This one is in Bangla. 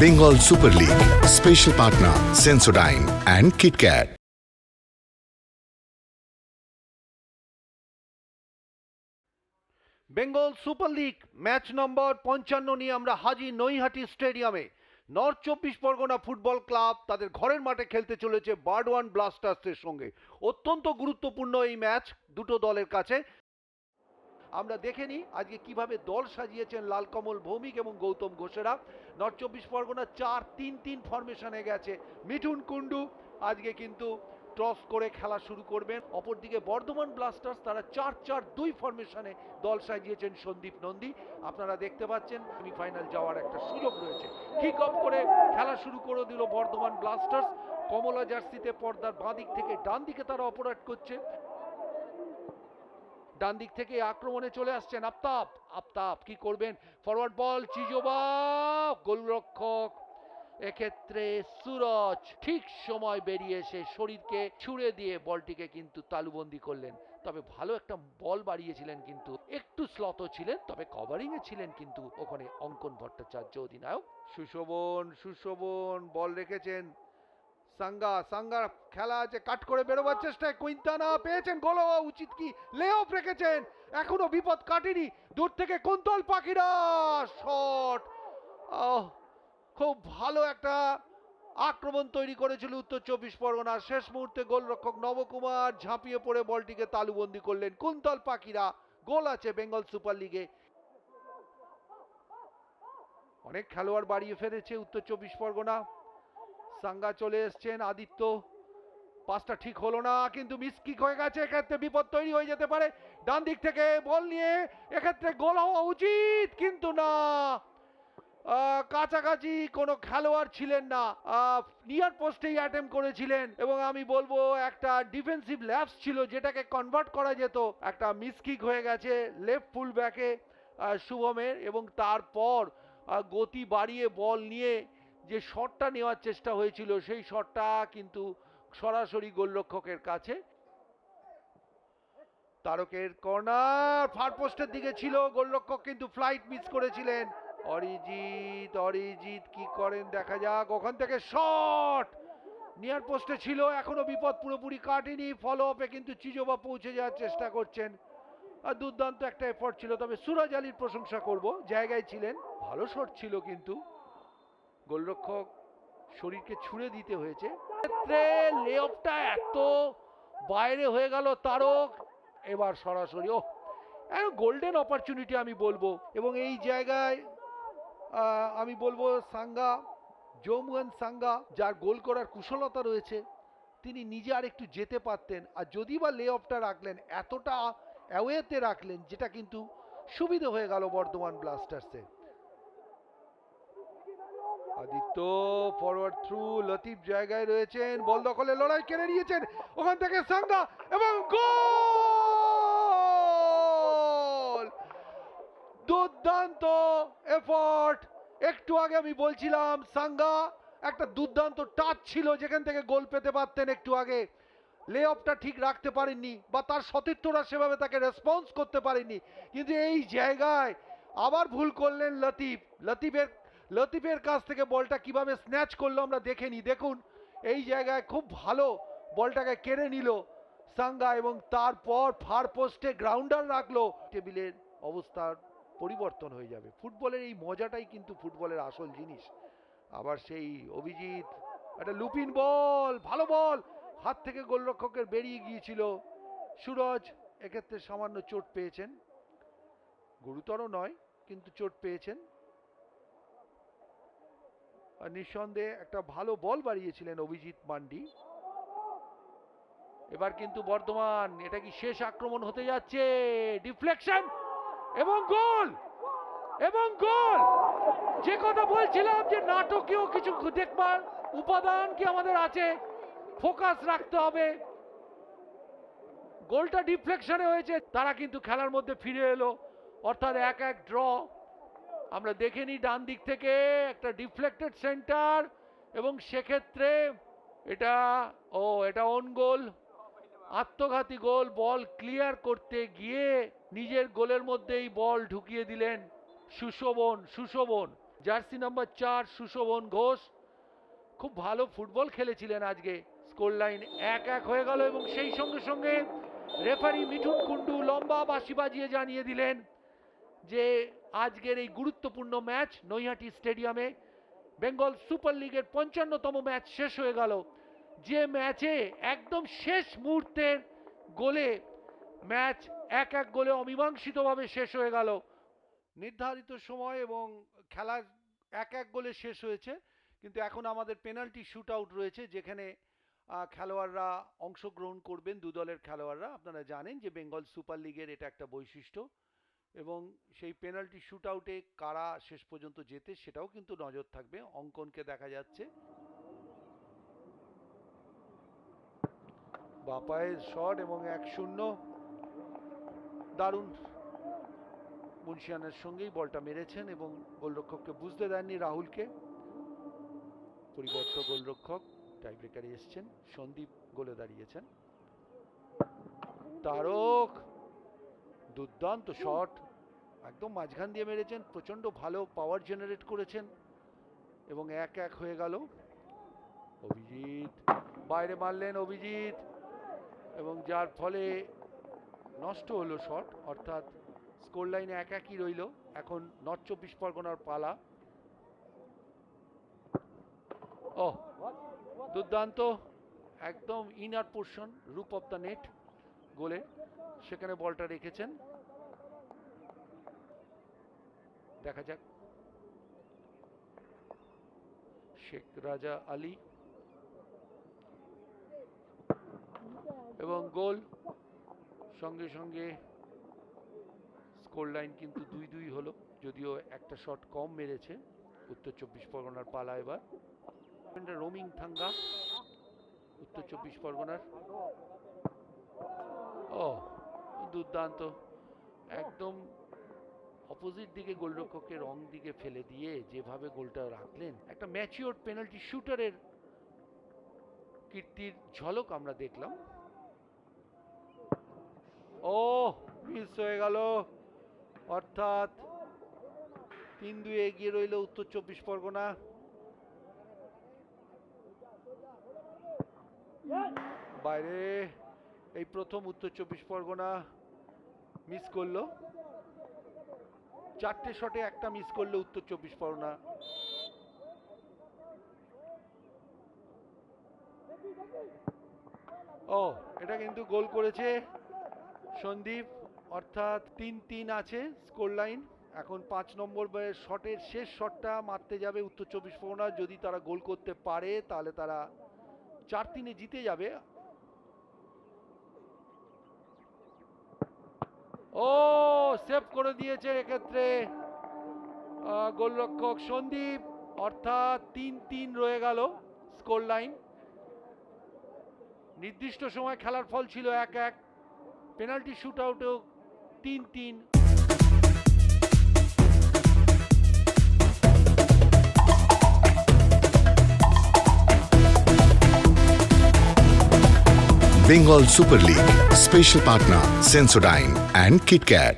Bengal Super League. Special partner Sensodyne and KitKat. Bengal super league match number 55 নিয়ে আমরা হাজির নৈহাটি স্টেডিয়ামে। নর্থ 24 পরগনা ফুটবল ক্লাব তাদের ঘরের মাঠে খেলতে চলেছে বারওয়ান ব্লাস্টার্সের সঙ্গে। অত্যন্ত গুরুত্বপূর্ণ এই ম্যাচ দুটো দলের কাছে। আমরা দেখে নিই আজকে কিভাবে দল সাজিয়েছেন লালকমল ভৌমিক এবং গৌতম ঘোষেরা। নর্থ 24 পরগনা 4-3-3 ফরমেশনে গেছে। মিঠুন কুন্ডু আজকে কিন্তু টস করে খেলা শুরু করবেন। অপরদিকে বর্ধমান ব্লাস্টার্স তারা 4-4-2 ফরমেশনে দল সাজিয়েছেন সন্দীপ নন্দী। আপনারা দেখতে পাচ্ছেন সেমিফাইনাল যাওয়ার একটা সুযোগ রয়েছে। কিক অফ করে খেলা শুরু করে দিল বর্ধমান ব্লাস্টার্স। কমলা জার্সিতে পর্দার বাঁ দিক থেকে ডান দিকে তারা অপারেট করছে। ডান দিক থেকে আক্রমণে চলে আসছেন আফতাব। আফতাব কি করবেন? ফরওয়ার্ড বল চিজোবা, গোলরক্ষক এক্ষেত্রে সুরজ ঠিক সময় বেরিয়ে এসে শরীরকে ছুড়ে দিয়ে বলটিকে কিন্তু তালুবন্দি করলেন। তবে ভালো একটা বল বাড়িয়েছিলেন, কিন্তু একটু স্লথ ছিলেন, তবে কভারিং এ ছিলেন কিন্তু ওখানে অঙ্কন ভট্টাচার্য অধিনায়ক। সুশোভন বল রেখেছেন সাঙ্গার খেলা আছে, কাট করে বেরোবার চেষ্টায় কুইন্টানা পেয়েছেন, গোল হওয়া উচিত কি, লে অফ রেখেছেন, এখনো বিপদ কাটেনি। দূর থেকে কুন্তল পাখিরা শট, খুব ভালো একটা আক্রমণ তৈরি করেছিল উত্তর 24 পরগনা। শেষ মুহূর্তে গোলরক্ষক নবকুমার ঝাঁপিয়ে পড়ে বলটিকে তালুবন্দি করলেন। কুন্তল পাখিরা গোল আছে বেঙ্গল সুপার লিগে। অনেক খেলোয়াড় বাড়িয়ে ফেলেছে উত্তর 24 পরগনা। সাঙ্গা চলে এসছেন, আদিত্য পাসটা ঠিক হলো না, কিন্তু মিস কিক হয়ে গেছে, এক্ষেত্রে বিপদ তৈরি হয়ে যেতে পারে। ডান দিক থেকে বল নিয়ে এক্ষেত্রে গোল হওয়া উচিত, কিন্তু না, কাছাকাছি কোনো খেলোয়াড় ছিলেন না, নিয়ার পোস্টেই অ্যাটেম্প করেছিলেন এবং আমি বলবো একটা ডিফেন্সিভ ল্যাপস ছিল যেটাকে কনভার্ট করা যেত। একটা মিস কিক হয়ে গেছে লেফট ফুল ব্যাকে শুভমের, এবং তারপর গতি বাড়িয়ে বল নিয়ে যে শটটা নেওয়ার চেষ্টা হয়েছিল সেই শটটা কিন্তু সরাসরি গোলরক্ষকের কাছে। তারকের কর্নার ফার পোস্টের দিকে ছিল, গোলরক্ষক কিন্তু ফ্লাইট মিস করেছিলেন। অরিজিৎ কি করেন দেখা যাক। ওখান থেকে শট নিয়ার পোস্টে ছিল, এখনো বিপদ পুরোপুরি কাটেনি। ফলো আপে কিন্তু চিজোবা পৌঁছে যাওয়ার চেষ্টা করছেন। আর দুর্দান্ত একটা এফর্ট ছিল, তবে সুরজ আলীর প্রশংসা করব, জায়গায় ছিলেন, ভালো শট ছিল, কিন্তু গোলরক্ষক শরীরকে ছুড়ে দিতে হয়েছে। ক্ষেত্রে লে অফটা এত বাইরে হয়ে গেল তারক, এবার সরাসরি গোল্ডেন অপরচুনিটি আমি বলবো। এবং এই জায়গায় আমি বলবো সাঙ্গা, জৌমুয়ান সাঙ্গা, যার গোল করার কুশলতা রয়েছে, তিনি নিজে আর একটু যেতে পারতেন। আর যদি বা লে অফটা রাখলেন, এতটা অ্যাওয়েতে রাখলেন, যেটা কিন্তু সুবিধা হয়ে গেল বর্ধমান ব্লাস্টার্সে। আদিত্য ফরওয়ার্ড থ্রু, লতিফ জায়গায় রয়েছেন, বল দখলে লড়াই কেড়ে নিয়েছেন, ওখান থেকে সাঙ্গা এবং গোল! দুর্দান্ত এফর্ট। একটু আগে আমি বলছিলাম সাঙ্গা একটা দুর্দান্ত টাচ ছিল যেখান থেকে গোল পেতে পারতেন একটু আগে। লে অফটা ঠিক রাখতে পারেননি, বা তার সতীর্থরা সেভাবে তাকে রেসপন্স করতে পারেননি, কিন্তু এই জায়গায় আবার ভুল করলেন লতিফের কাছ থেকে বলটা কিভাবে স্ন্যাচ করলো আমরা দেখে নি। দেখুন এই জায়গায় খুব ভালো বলটাকে কেড়ে নিল সাঙ্গা, এবং তারপর ফার পোস্টে গ্রাউন্ডার রাখলো। টেবিলের অবস্থার পরিবর্তন হয়ে যাবে। ফুটবলের এই মজাটাই কিন্তু ফুটবলের আসল জিনিস। আবার সেই অভিজিৎ, একটা লুপিন বল, ভালো বল, হাত থেকে গোলরক্ষকের বেরিয়ে গিয়েছিল। সুরজ এক্ষেত্রে সামান্য চোট পেয়েছেন, গুরুতর নয় কিন্তু চোট পেয়েছেন। নিঃসন্দেহে একটা ভালো বল বাড়িয়েছিলেন অভিজিৎ মান্ডি। এবার কিন্তু বর্ধমান, এটা কি শেষ আক্রমণ হতে যাচ্ছে? ডিফ্লেকশন এবং গোল, যে কথা বলছিলাম যে নাটকীয় কিছু দেখবার উপাদান কি আমাদের আছে, ফোকাস রাখতে হবে। গোলটা ডিফ্লেকশনে হয়েছে, তারা কিন্তু খেলার মধ্যে ফিরে এলো, অর্থাৎ 1-1 ড্র। আমরা দেখে নিই ডান দিক থেকে একটা ডিফ্লেক্টেড সেন্টার, এবং সেক্ষেত্রে এটা অন গোল, আত্মঘাতী গোল। বল ক্লিয়ার করতে গিয়ে নিজের গোলের মধ্যেই বল ঢুকিয়ে দিলেন সুশোভন। জার্সি নাম্বার 4 সুশোভন ঘোষ খুব ভালো ফুটবল খেলেছিলেন আজকে। স্কোর লাইন 1-1 হয়ে গেল এবং সেই সঙ্গে সঙ্গে রেফারি মিঠুন কুন্ডু লম্বা বাঁশি বাজিয়ে জানিয়ে দিলেন যে আজকের এই গুরুত্বপূর্ণ ম্যাচ নৈহাটি স্টেডিয়ামে বেঙ্গল সুপার লিগের 55তম ম্যাচ শেষ হয়ে গেল। যে ম্যাচে একদম শেষ মুহূর্তের গোলে ম্যাচ 1-1 গোলে অমীমাংসিতভাবে শেষ হয়ে গেল। নির্ধারিত সময় এবং খেলা 1-1 গোলে শেষ হয়েছে, কিন্তু এখন আমাদের পেনাল্টি শুট আউট রয়েছে যেখানে খেলোয়াড়রা অংশগ্রহণ করবেন, দু দলের খেলোয়াড়রা। আপনারা জানেন যে বেঙ্গল সুপার লিগের এটা একটা বৈশিষ্ট্য এবং সেই পেনাল্টি শুট আউটে কারা শেষ পর্যন্ত জেতে সেটাও কিন্তু নজর থাকবে। অঙ্কনকে দেখা যাচ্ছে, বাপায়ের শট এবং 1-0 দারুণ মুন্সিয়ানের সঙ্গেই বলটা মেরেছেন এবং গোলরক্ষককে বুঝতে দেননি রাহুলকে। পরিবর্তক গোলরক্ষক টাই ব্রেকারে এসছেন, সন্দীপ গোলে দাঁড়িয়েছেন। তারক দুর্দান্ত শট, একদম মাঝখান দিয়ে মেরেছেন, প্রচন্ড ভালো পাওয়ার জেনারেট করেছেন এবং 1-1 হয়ে গেল। অভিজিৎ বাইরে মারলেন অভিজিৎ এবং যার ফলে নষ্ট হলো শট, অর্থাৎ স্কোর লাইনে 1-1ই রইল। এখন নর্থ 24 পরগনার পালা। ও দুর্দান্ত, একদম ইনার পোর্শন, রুপ অফ দ্য নেট গোলে সেখানে বলটা রেখেছেন। দেখা যাক, শেখ রাজা আলী এবং গোল। সঙ্গে সঙ্গে স্কোর লাইন কিন্তু 2-2 হলো, যদিও একটা শট কম মেরেছে উত্তর 24 পরগনার পালা। এবার রোমিং থাঙ্গা উত্তর 24 পরগনার। ও দুর্দান্ত, একদম অপোজিট দিকে গোলরক্ষকের রং দিকে ফেলে দিয়ে যেভাবে গোলটা রাখলেন, একটা ম্যাচিওর পেনাল্টি শুটারের কীর্তির ঝলক আমরা দেখলাম। ও মিস হয়ে গেল, অর্থাৎ 3-2 এগিয়ে রইল উত্তর 24 পরগনা। বাইরে এই প্রথম উত্তর 24 পরগনা মিস করলো, 4টে শটে একটা মিস করলো উত্তর 24 পরগনা। ও এটা কিন্তু গোল করেছে সন্দীপ, অর্থাৎ 3-3 আছে স্কোর লাইন। এখন 5 নম্বর শটের শেষ শটটা মারতে যাবে উত্তর 24 পরগনা। যদি তারা গোল করতে পারে তাহলে তারা 4-3 জিতে যাবে। ও সেভ করে দিয়েছে এক্ষেত্রে গোলরক্ষক সন্দীপ, অর্থাৎ 3-3 রয়ে গেল স্কোর লাইন। নির্দিষ্ট সময় খেলার ফল ছিল 1-1, penalty shoot আউটেও 3-3। Bengal Super League, special partner Sensodyne and KitKat.